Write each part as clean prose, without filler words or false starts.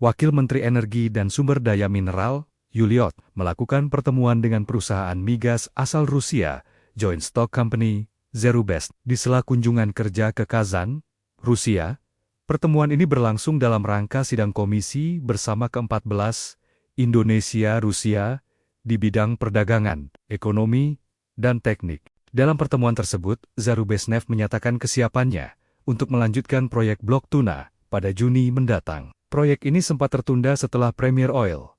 Wakil Menteri Energi dan Sumber Daya Mineral, Yuliot, melakukan pertemuan dengan perusahaan migas asal Rusia, Joint Stock Company, Zerubezhnev, di sela kunjungan kerja ke Kazan, Rusia. Pertemuan ini berlangsung dalam rangka sidang komisi bersama ke-14 Indonesia-Rusia di bidang perdagangan, ekonomi, dan teknik. Dalam pertemuan tersebut, Zerubezhnev menyatakan kesiapannya untuk melanjutkan proyek blok tuna pada Juni mendatang. Proyek ini sempat tertunda setelah Premier Oil,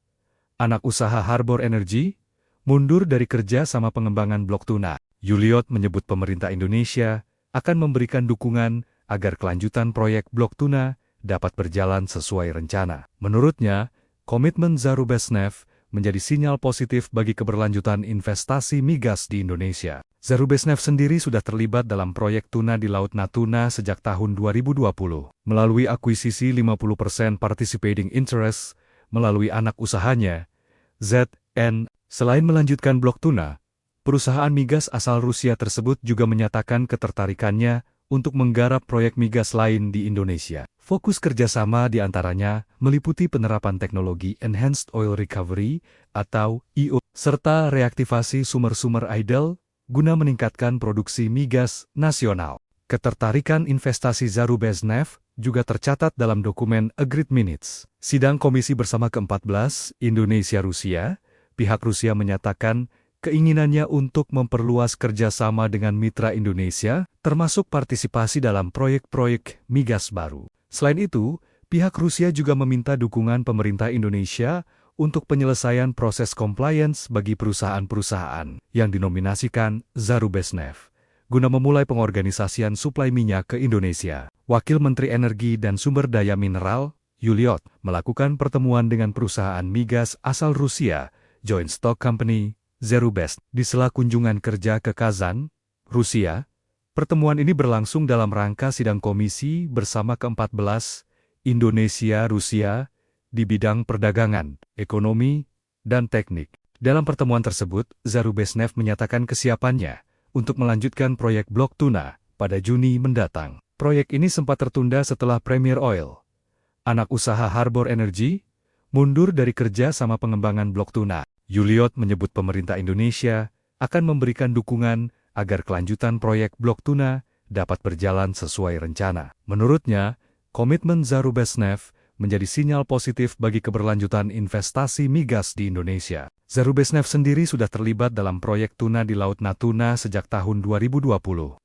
anak usaha Harbour Energy, mundur dari kerja sama pengembangan blok tuna. Yuliot menyebut pemerintah Indonesia akan memberikan dukungan agar kelanjutan proyek blok tuna dapat berjalan sesuai rencana. Menurutnya, komitmen Zerubezhnev menjadi sinyal positif bagi keberlanjutan investasi migas di Indonesia. Zerubezhnev sendiri sudah terlibat dalam proyek tuna di Laut Natuna sejak tahun 2020, melalui akuisisi 50% participating interest melalui anak usahanya, ZN. Selain melanjutkan blok tuna, perusahaan migas asal Rusia tersebut juga menyatakan ketertarikannya untuk menggarap proyek migas lain di Indonesia. Fokus kerjasama diantaranya meliputi penerapan teknologi Enhanced Oil Recovery atau EO, serta reaktivasi sumber-sumber idle guna meningkatkan produksi migas nasional. Ketertarikan investasi Zerubezhnev juga tercatat dalam dokumen Agreed Minutes. Sidang Komisi bersama ke-14 Indonesia-Rusia, pihak Rusia menyatakan keinginannya untuk memperluas kerjasama dengan mitra Indonesia, termasuk partisipasi dalam proyek-proyek migas baru. Selain itu, pihak Rusia juga meminta dukungan pemerintah Indonesia untuk penyelesaian proses compliance bagi perusahaan-perusahaan yang dinominasikan Zerubezhnev, guna memulai pengorganisasian suplai minyak ke Indonesia. Wakil Menteri Energi dan Sumber Daya Mineral, Yuliot, melakukan pertemuan dengan perusahaan migas asal Rusia, Joint Stock Company, Zerubezhnev, di sela kunjungan kerja ke Kazan, Rusia. Pertemuan ini berlangsung dalam rangka sidang komisi bersama ke-14 Indonesia-Rusia di bidang perdagangan, ekonomi, dan teknik. Dalam pertemuan tersebut, Zerubezhnev menyatakan kesiapannya untuk melanjutkan proyek blok tuna pada Juni mendatang. Proyek ini sempat tertunda setelah Premier Oil, anak usaha Harbour Energy, mundur dari kerja sama pengembangan blok tuna. Yuliot menyebut pemerintah Indonesia akan memberikan dukungan agar kelanjutan proyek blok tuna dapat berjalan sesuai rencana. Menurutnya, komitmen Zerubezhnev menjadi sinyal positif bagi keberlanjutan investasi migas di Indonesia. Zerubezhnev sendiri sudah terlibat dalam proyek tuna di Laut Natuna sejak tahun 2020,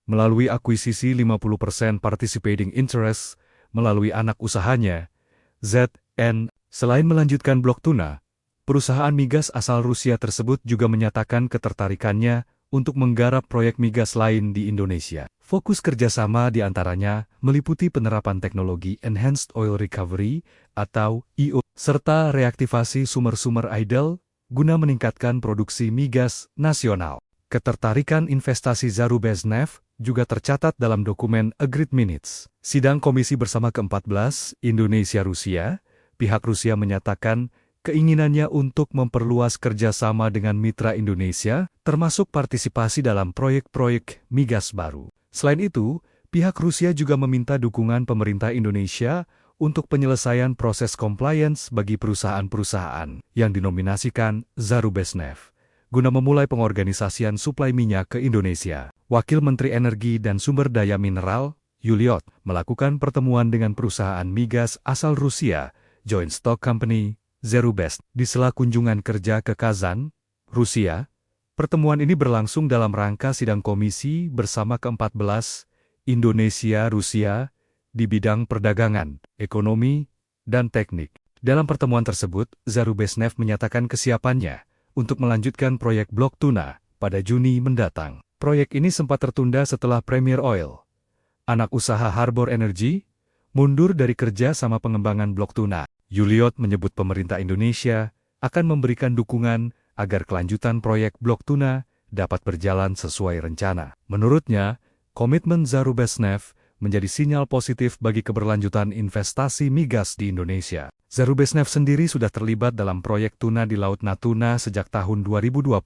melalui akuisisi 50% participating interest melalui anak usahanya, ZN. Selain melanjutkan blok tuna, perusahaan migas asal Rusia tersebut juga menyatakan ketertarikannya untuk menggarap proyek migas lain di Indonesia. Fokus kerjasama diantaranya meliputi penerapan teknologi Enhanced Oil Recovery atau EO, serta reaktivasi sumber-sumber idle guna meningkatkan produksi migas nasional. Ketertarikan investasi Zerubezhnev juga tercatat dalam dokumen Agreed Minutes. Sidang Komisi bersama ke-14 Indonesia-Rusia, pihak Rusia menyatakan keinginannya untuk memperluas kerjasama dengan mitra Indonesia, termasuk partisipasi dalam proyek-proyek migas baru. Selain itu, pihak Rusia juga meminta dukungan pemerintah Indonesia untuk penyelesaian proses compliance bagi perusahaan-perusahaan yang dinominasikan Zerubezhnev, guna memulai pengorganisasian suplai minyak ke Indonesia. Wakil Menteri Energi dan Sumber Daya Mineral, Yuliot, melakukan pertemuan dengan perusahaan migas asal Rusia, Joint Stock Company, Zerubezhnev, di sela kunjungan kerja ke Kazan, Rusia. Pertemuan ini berlangsung dalam rangka sidang komisi bersama ke-14 Indonesia-Rusia di bidang perdagangan, ekonomi, dan teknik. Dalam pertemuan tersebut, Zerubezhnev menyatakan kesiapannya untuk melanjutkan proyek blok tuna pada Juni mendatang. Proyek ini sempat tertunda setelah Premier Oil, anak usaha Harbour Energy, mundur dari kerja sama pengembangan blok tuna. Yuliot menyebut pemerintah Indonesia akan memberikan dukungan agar kelanjutan proyek blok tuna dapat berjalan sesuai rencana. Menurutnya, komitmen Zerubezhnev menjadi sinyal positif bagi keberlanjutan investasi migas di Indonesia. Zerubezhnev sendiri sudah terlibat dalam proyek tuna di Laut Natuna sejak tahun 2020,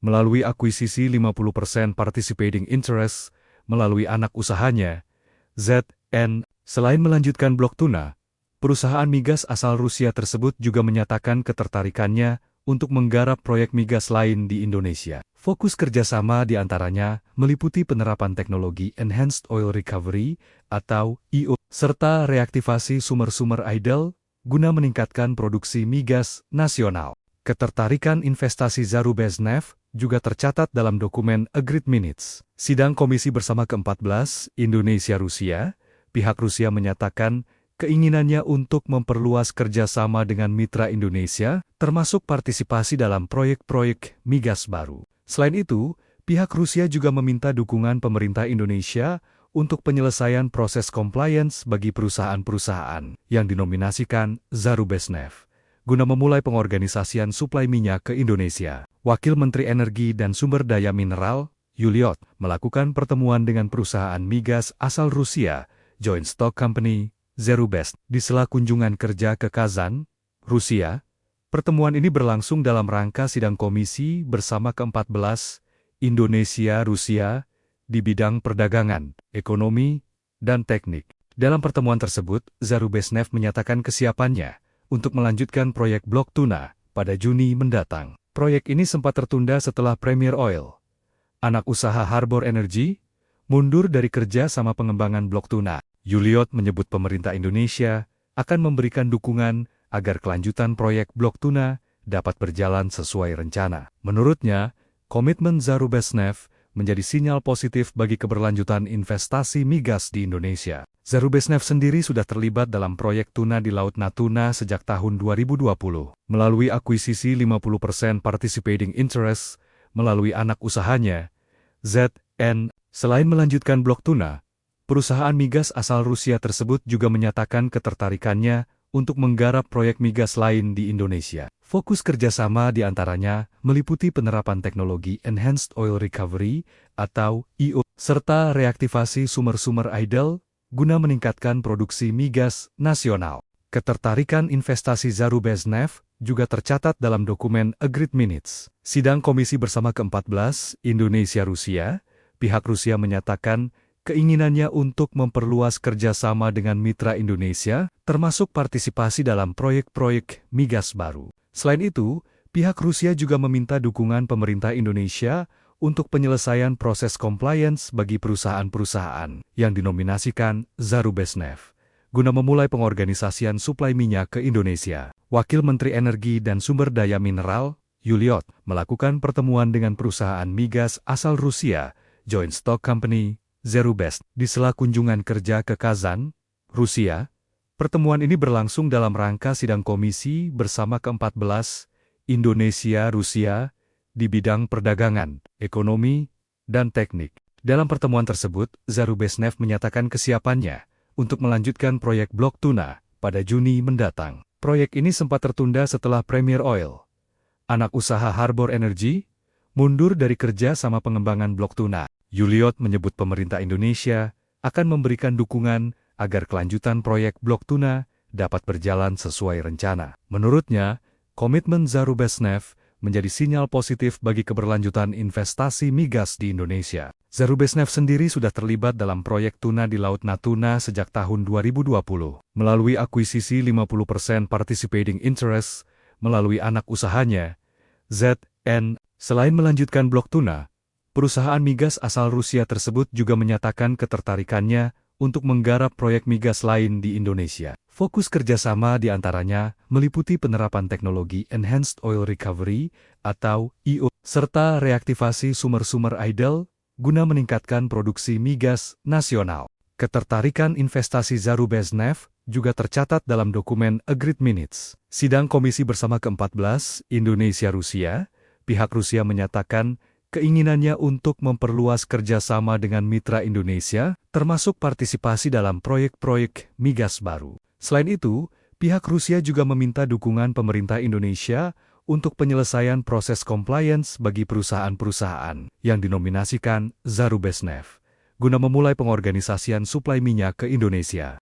melalui akuisisi 50% participating interest melalui anak usahanya, ZN. Selain melanjutkan blok tuna, Perusahaan migas asal Rusia tersebut juga menyatakan ketertarikannya untuk menggarap proyek migas lain di Indonesia. Fokus kerjasama diantaranya meliputi penerapan teknologi Enhanced Oil Recovery atau EO, serta reaktivasi sumber-sumber idle guna meningkatkan produksi migas nasional. Ketertarikan investasi Zarubezhnev juga tercatat dalam dokumen Agreed Minutes. Sidang Komisi Bersama ke-14 Indonesia-Rusia, pihak Rusia menyatakan keinginannya untuk memperluas kerjasama dengan mitra Indonesia, termasuk partisipasi dalam proyek-proyek migas baru. Selain itu, pihak Rusia juga meminta dukungan pemerintah Indonesia untuk penyelesaian proses compliance bagi perusahaan-perusahaan yang dinominasikan Zarubezhnev, guna memulai pengorganisasian suplai minyak ke Indonesia. Wakil Menteri Energi dan Sumber Daya Mineral, Yuliot, melakukan pertemuan dengan perusahaan migas asal Rusia, Joint Stock Company, Zerubezhnev, di sela kunjungan kerja ke Kazan, Rusia. Pertemuan ini berlangsung dalam rangka sidang Komisi Bersama ke-14 Indonesia-Rusia di bidang perdagangan, ekonomi, dan teknik. Dalam pertemuan tersebut, Zarubezhnev menyatakan kesiapannya untuk melanjutkan proyek blok tuna pada Juni mendatang. Proyek ini sempat tertunda setelah Premier Oil, anak usaha Harbour Energy, mundur dari kerja sama pengembangan blok tuna. Yuliot menyebut pemerintah Indonesia akan memberikan dukungan agar kelanjutan proyek blok tuna dapat berjalan sesuai rencana. Menurutnya, komitmen Zarubezhnev menjadi sinyal positif bagi keberlanjutan investasi migas di Indonesia. Zarubezhnev sendiri sudah terlibat dalam proyek tuna di Laut Natuna sejak tahun 2020, melalui akuisisi 50% participating interest melalui anak usahanya, ZN. Selain melanjutkan blok tuna, perusahaan migas asal Rusia tersebut juga menyatakan ketertarikannya untuk menggarap proyek migas lain di Indonesia. Fokus kerjasama diantaranya meliputi penerapan teknologi Enhanced Oil Recovery atau EO, serta reaktivasi sumber-sumber idle guna meningkatkan produksi migas nasional. Ketertarikan investasi Zarubezhnev juga tercatat dalam dokumen Agreed Minutes. Sidang Komisi Bersama ke-14 Indonesia-Rusia, pihak Rusia menyatakan keinginannya untuk memperluas kerjasama dengan mitra Indonesia, termasuk partisipasi dalam proyek-proyek migas baru. Selain itu, pihak Rusia juga meminta dukungan pemerintah Indonesia untuk penyelesaian proses compliance bagi perusahaan-perusahaan yang dinominasikan Zarubezhnev, guna memulai pengorganisasian suplai minyak ke Indonesia. Wakil Menteri Energi dan Sumber Daya Mineral, Yuliot, melakukan pertemuan dengan perusahaan migas asal Rusia, Joint Stock Company, Zerubezhnev, di sela kunjungan kerja ke Kazan, Rusia. Pertemuan ini berlangsung dalam rangka sidang Komisi Bersama ke-14 Indonesia-Rusia di bidang perdagangan, ekonomi, dan teknik. Dalam pertemuan tersebut, Zarubezhnev menyatakan kesiapannya untuk melanjutkan proyek blok tuna pada Juni mendatang. Proyek ini sempat tertunda setelah Premier Oil, anak usaha Harbour Energy, mundur dari kerja sama pengembangan blok tuna. Yuliot menyebut pemerintah Indonesia akan memberikan dukungan agar kelanjutan proyek blok tuna dapat berjalan sesuai rencana. Menurutnya, komitmen Zarubezhnev menjadi sinyal positif bagi keberlanjutan investasi migas di Indonesia. Zarubezhnev sendiri sudah terlibat dalam proyek tuna di Laut Natuna sejak tahun 2020, melalui akuisisi 50% participating interest melalui anak usahanya, ZN. Selain melanjutkan blok tuna, perusahaan migas asal Rusia tersebut juga menyatakan ketertarikannya untuk menggarap proyek migas lain di Indonesia. Fokus kerjasama diantaranya meliputi penerapan teknologi Enhanced Oil Recovery atau EO, serta reaktivasi sumber-sumber idle guna meningkatkan produksi migas nasional. Ketertarikan investasi Zarubezhnev juga tercatat dalam dokumen Agreed Minutes. Sidang Komisi Bersama ke-14 Indonesia-Rusia, pihak Rusia menyatakan keinginannya untuk memperluas kerjasama dengan mitra Indonesia, termasuk partisipasi dalam proyek-proyek migas baru. Selain itu, pihak Rusia juga meminta dukungan pemerintah Indonesia untuk penyelesaian proses compliance bagi perusahaan-perusahaan yang dinominasikan Zarubezhnev, guna memulai pengorganisasian suplai minyak ke Indonesia.